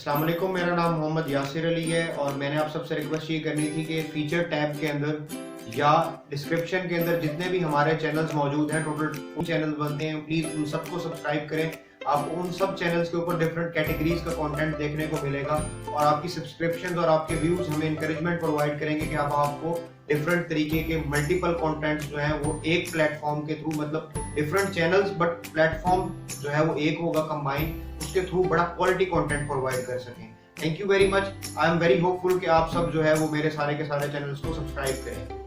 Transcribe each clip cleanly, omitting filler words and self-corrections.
अस्सलाम वालेकुम, मेरा नाम मोहम्मद यासिर अली है और मैंने आप सबसे रिक्वेस्ट ये करनी थी कि फीचर टैब के अंदर या डिस्क्रिप्शन के अंदर जितने भी हमारे चैनल्स मौजूद हैं, टोटल चैनल्स बनते हैं, प्लीज़ उन सबको सब्सक्राइब करें। आपको उन सब चैनल्स के ऊपर डिफरेंट कैटेगरीज का कंटेंट देखने को मिलेगा और आपकी सब्सक्रिप्शन और आपके व्यूज हमें इंकरेजमेंट प्रोवाइड करेंगे कि आपको डिफरेंट तरीके के मल्टीपल कंटेंट्स जो हैं वो एक प्लेटफॉर्म के थ्रू, मतलब डिफरेंट चैनल्स बट प्लेटफॉर्म जो है वो एक होगा कंबाइन, उसके थ्रू बड़ा क्वालिटी कंटेंट प्रोवाइड कर सकें। Thank you very much. I am very hopeful कि आप सब जो है वो मेरे सारे के सारे चैनल्स को सब्सक्राइब करें।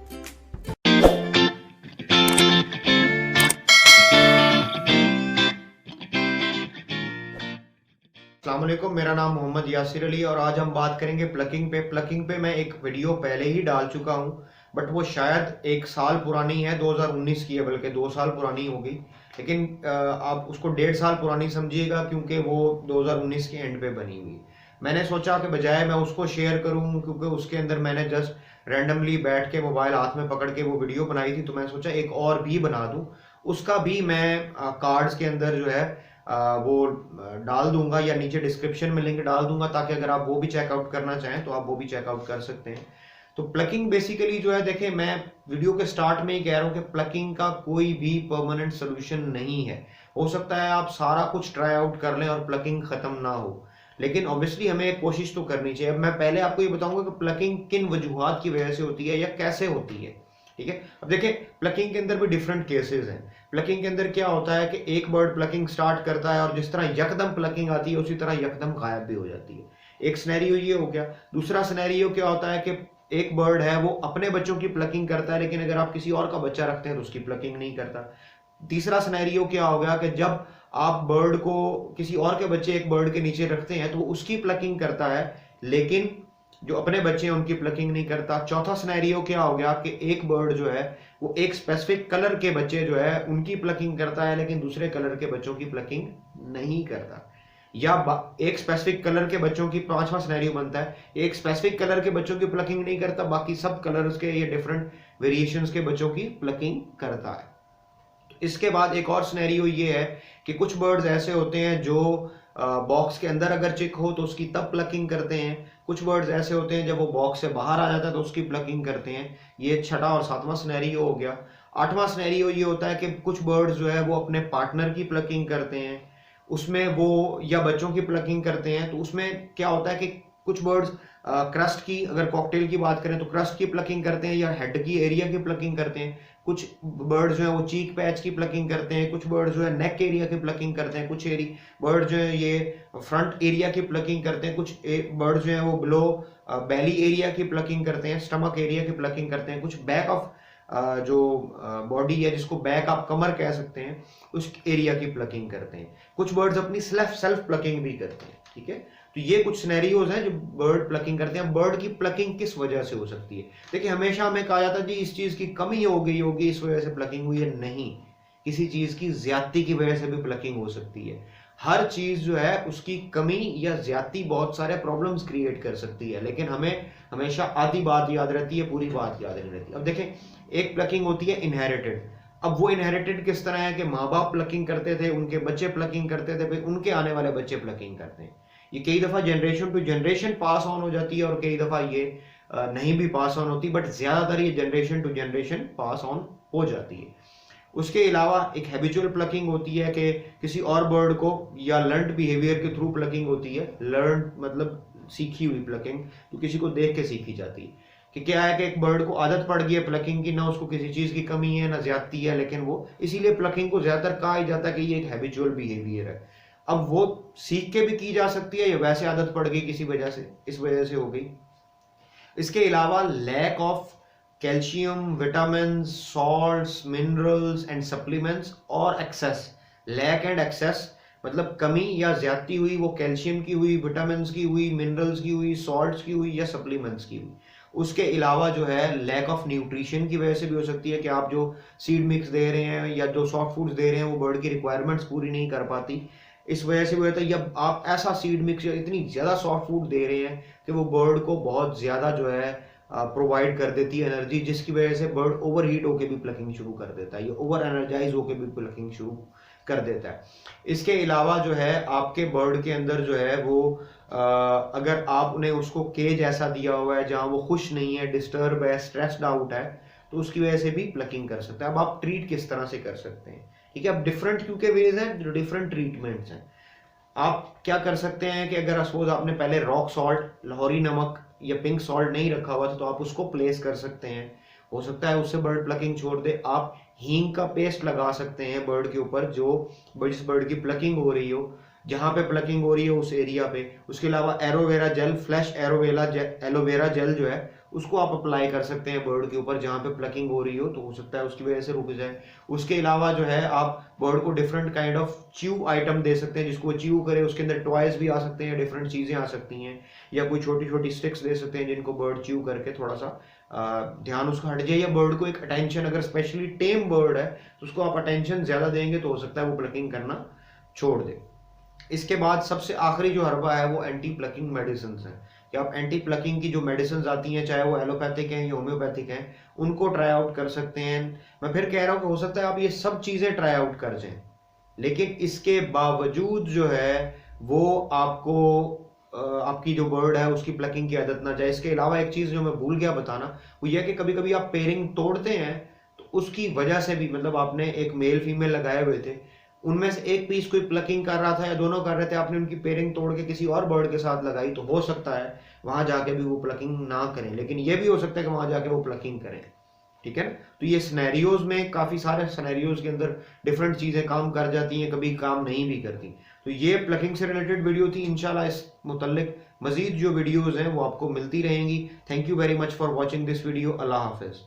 अस्सलाम वालेकुम, मेरा नाम मोहम्मद यासिर अली और आज हम बात करेंगे प्लकिंग पे। प्लकिंग पे मैं एक वीडियो पहले ही डाल चुका हूं, बट वो शायद एक साल पुरानी है, 2019 की है, बल्कि 2 साल पुरानी होगी। लेकिन आप उसको 1.5 साल पुरानी समझिएगा क्योंकि वो 2019 के एंड पे बनी हुई। मैंने सोचा कि बजाय मैं उसको शेयर करूं, क्योंकि उसके अंदर मैंने जस्ट रैंडमली बैठ के मोबाइल हाथ में पकड़ के वो वीडियो बनाई थी, तो मैं सोचा एक और भी बना दूं। उसका भी मैं कार्ड्स के अंदर जो है वो डाल दूंगा या नीचे डिस्क्रिप्शन में लिंक डाल दूंगा, ताकि अगर आप वो भी चेकआउट करना चाहें तो आप वो भी चेकआउट कर सकते हैं। तो प्लकिंग बेसिकली जो है, देखें, मैं वीडियो के स्टार्ट में ही कह रहा हूं कि प्लकिंग का कोई भी परमानेंट सोल्यूशन नहीं है। हो सकता है आप सारा कुछ ट्राई आउट कर लें और प्लकिंग खत्म ना हो, लेकिन ऑब्वियसली हमें एक कोशिश तो करनी चाहिए। अब मैं पहले आपको ये बताऊंगा कि प्लकिंग किन वजूहात की वजह से होती है या कैसे होती है। ठीक है, अब देखें, प्लकिंग के अंदर भी डिफरेंट केसेस हैं। प्लकिंग के अंदर क्या होता है कि एक बर्ड प्लकिंग स्टार्ट करता है और जिस तरह यकदम प्लकिंग आती है उसी तरह यकदम गायब भी हो जाती है। एक सिनेरियो ये हो गया। दूसरा सिनेरियो क्या होता है कि एक बर्ड है वो अपने बच्चों की प्लकिंग करता है, लेकिन अगर आप किसी और का बच्चा रखते हैं तो उसकी प्लकिंग नहीं करता। तीसरा सिनेरियो क्या हो गया कि जब आप बर्ड को, किसी और के बच्चे एक बर्ड के नीचे रखते हैं तो वो उसकी प्लकिंग करता है, लेकिन जो अपने बच्चे हैं उनकी प्लकिंग नहीं करता। चौथा सिनेरियो क्या हो गया कि एक बर्ड जो है वो एक स्पेसिफिक कलर के बच्चे जो है उनकी प्लकिंग करता है, लेकिन दूसरे कलर के बच्चों की प्लकिंग नहीं करता। या एक स्पेसिफिक कलर के बच्चों की, पांचवा सिनेरियो बनता है, एक स्पेसिफिक कलर के बच्चों की प्लकिंग नहीं करता, बाकी सब कलर्स के या डिफरेंट वेरिएशंस के बच्चों की प्लकिंग करता है। इसके बाद एक और सिनेरियो ये है कि कुछ बर्ड्स ऐसे होते हैं जो बॉक्स के अंदर अगर चिक हो तो उसकी तब प्लकिंग करते हैं। कुछ बर्ड्स ऐसे होते हैं जब वो बॉक्स से बाहर आ जाता है तो उसकी प्लकिंग करते हैं। ये छठा और सातवां सिनेरियो हो गया। आठवां सिनेरियो ये होता है कि कुछ बर्ड्स जो है वो अपने पार्टनर की प्लकिंग करते हैं, उसमें वो या बच्चों की प्लकिंग करते हैं। तो उसमें क्या होता है कि कुछ बर्ड्स क्रस्ट की, अगर कॉकटेल की बात करें तो क्रस्ट की प्लकिंग करते हैं या हेड की एरिया की प्लकिंग करते हैं। कुछ बर्ड जो है वो चीक पैच की प्लकिंग करते हैं, कुछ बर्ड जो है नेक एरिया की प्लकिंग करते हैं, कुछ बर्ड जो है ये फ्रंट एरिया की प्लकिंग करते हैं, कुछ बर्ड जो है वो बिलो बेली एरिया की प्लकिंग करते हैं, स्टमक एरिया की प्लकिंग करते हैं, कुछ बैक ऑफ जो बॉडी है जिसको बैक आप कमर कह सकते हैं उस एरिया की प्लकिंग करते हैं। कुछ बर्ड्स अपनी सेल्फ प्लकिंग भी करते हैं। ठीक है, तो ये कुछ सिनेरियोज हैं जो बर्ड प्लकिंग करते हैं। बर्ड की प्लकिंग किस वजह से हो सकती है? देखिए, हमेशा हमें कहा जाता है जी इस चीज की कमी हो गई होगी इस वजह से प्लकिंग हुई है। नहीं, किसी चीज की ज्यादती की वजह से भी प्लकिंग हो सकती है। हर चीज जो है उसकी कमी या ज्यादती बहुत सारे प्रॉब्लम्स क्रिएट कर सकती है, लेकिन हमें हमेशा आधी बात याद रहती है, पूरी बात याद नहीं रहती। अब देखें, एक प्लकिंग होती है इनहेरिटेड। अब वो इनहेरिटेड किस तरह है कि माँ बाप प्लकिंग करते थे, उनके बच्चे प्लकिंग करते थे, फिर उनके आने वाले बच्चे प्लकिंग करते हैं। ये कई दफा generation to generation pass on हो जाती है और कई दफा ये नहीं भी पास ऑन होती, बट ज्यादातर ये generation to generation pass on हो जाती है। उसके अलावा एक हैबिचुअल प्लकिंग होती है कि किसी और बर्ड को, या लर्नड बिहेवियर के थ्रू प्लकिंग होती है। लर्न मतलब सीखी हुई प्लकिंग, तो किसी को देख के सीखी जाती है। कि क्या है कि एक बर्ड को आदत पड़ गई है प्लकिंग की, ना उसको किसी चीज की कमी है ना ज्यादती है, लेकिन वो इसीलिए प्लकिंग को ज्यादातर कहा ही जाता है कि ये एक हैबिचुअल बिहेवियर है। अब वो सीख के भी की जा सकती है या वैसे आदत पड़ गई किसी वजह से, इस वजह से हो गई। इसके अलावा lack of calcium, vitamin, salts, minerals and supplements और एक्सेस। लैक एंड एक्सेस मतलब कमी या ज्यादती हुई, वो कैल्शियम की हुई, विटामिन की हुई, मिनरल्स की हुई, सॉल्ट्स की हुई या सप्लीमेंट्स की हुई। उसके अलावा जो है लैक ऑफ न्यूट्रिशन की वजह से भी हो सकती है कि आप जो सीड मिक्स दे रहे हैं या जो सॉफ्ट फूड्स दे रहे हैं वो बर्ड की रिक्वायरमेंट्स पूरी नहीं कर पाती, इस वजह से वो होता है। या आप ऐसा सीड मिक्स या इतनी ज्यादा सॉफ्ट फूड दे रहे हैं कि वो बर्ड को बहुत ज्यादा जो है प्रोवाइड कर देती है एनर्जी, जिसकी वजह से बर्ड ओवर हीट होकर भी प्लकिंग शुरू कर देता है, या ओवर एनर्जाइज होकर भी प्लकिंग शुरू कर देता है। इसके अलावा जो है आपके बर्ड के अंदर जो है वो अगर आपने उसको केज ऐसा दिया हुआ है जहाँ वो खुश नहीं है, डिस्टर्ब है, स्ट्रेस्ड आउट है, तो उसकी वजह से भी प्लकिंग कर सकते हैं। अब आप ट्रीट किस तरह से कर सकते हैं, ठीक है। अब डिफरेंट क्योंकि वेज हैं, डिफरेंट ट्रीटमेंट्स हैं। आप क्या कर सकते हैं कि अगर सपोज आपने पहले रॉक सॉल्ट, लाहौरी नमक या पिंक सॉल्ट नहीं रखा हुआ था, तो आप उसको प्लेस कर सकते हैं, हो सकता है उससे बर्ड प्लकिंग छोड़ दे। आप हींग का पेस्ट लगा सकते हैं बर्ड के ऊपर, जो जिस बर्ड की प्लकिंग हो रही हो, जहां पे प्लकिंग हो रही है उस एरिया पे। उसके अलावा एरोवेरा जेल, फ्लैश एलोवेरा जेल जो है, उसको आप अप्लाई कर सकते हैं बर्ड के ऊपर जहां पे प्लकिंग हो रही हो, तो हो सकता है उसकी वजह से रुक जाए। उसके अलावा जो है आप बर्ड को different kind of chew item दे सकते हैं, जिसको च्यू करे, उसके अंदर टॉयज भी आ सकते हैं, डिफरेंट चीजें आ सकती हैं, या कोई छोटी छोटी स्टिक्स दे सकते हैं जिनको बर्ड च्यू करके थोड़ा सा ध्यान उसका हट जाए, या बर्ड को एक अटेंशन, अगर स्पेशली टेम बर्ड है तो उसको आप अटेंशन ज्यादा देंगे तो हो सकता है वो प्लकिंग करना छोड़ दे। इसके बाद सबसे आखिरी जो हरबा है वो एंटी प्लकिंग मेडिसिन है, कि आप एंटी प्लकिंग की जो मेडिसिन आती हैं, चाहे वो एलोपैथिक हैं या होम्योपैथिक हैं, उनको ट्राई आउट कर सकते हैं। मैं फिर कह रहा हूँ कि हो सकता है आप ये सब चीजें ट्राई आउट कर जाएं, लेकिन इसके बावजूद जो है वो आपको आपकी जो बर्ड है उसकी प्लकिंग की आदत ना जाए। इसके अलावा एक चीज जो मैं भूल गया बताना, वो यह कि कभी कभी आप पेयरिंग तोड़ते हैं, तो उसकी वजह से भी, मतलब आपने एक मेल फीमेल लगाए हुए थे, उनमें से एक पीस कोई प्लकिंग कर रहा था या दोनों कर रहे थे, आपने उनकी पेयरिंग तोड़ के किसी और बर्ड के साथ लगाई, तो हो सकता है वहां जाके भी वो प्लकिंग ना करें, लेकिन ये भी हो सकता है कि वहां जाके वो प्लकिंग करें, ठीक है ना। तो ये सिनेरियोज में, काफी सारे सिनेरियोज के अंदर डिफरेंट चीजें काम कर जाती हैं, कभी काम नहीं भी करती। तो ये प्लकिंग से रिलेटेड वीडियो थी। इंशाल्लाह इस मुतल्लिक मजीद जो वीडियोज हैं वो आपको मिलती रहेंगी। Thank you very much for watching this video. Allah Hafiz.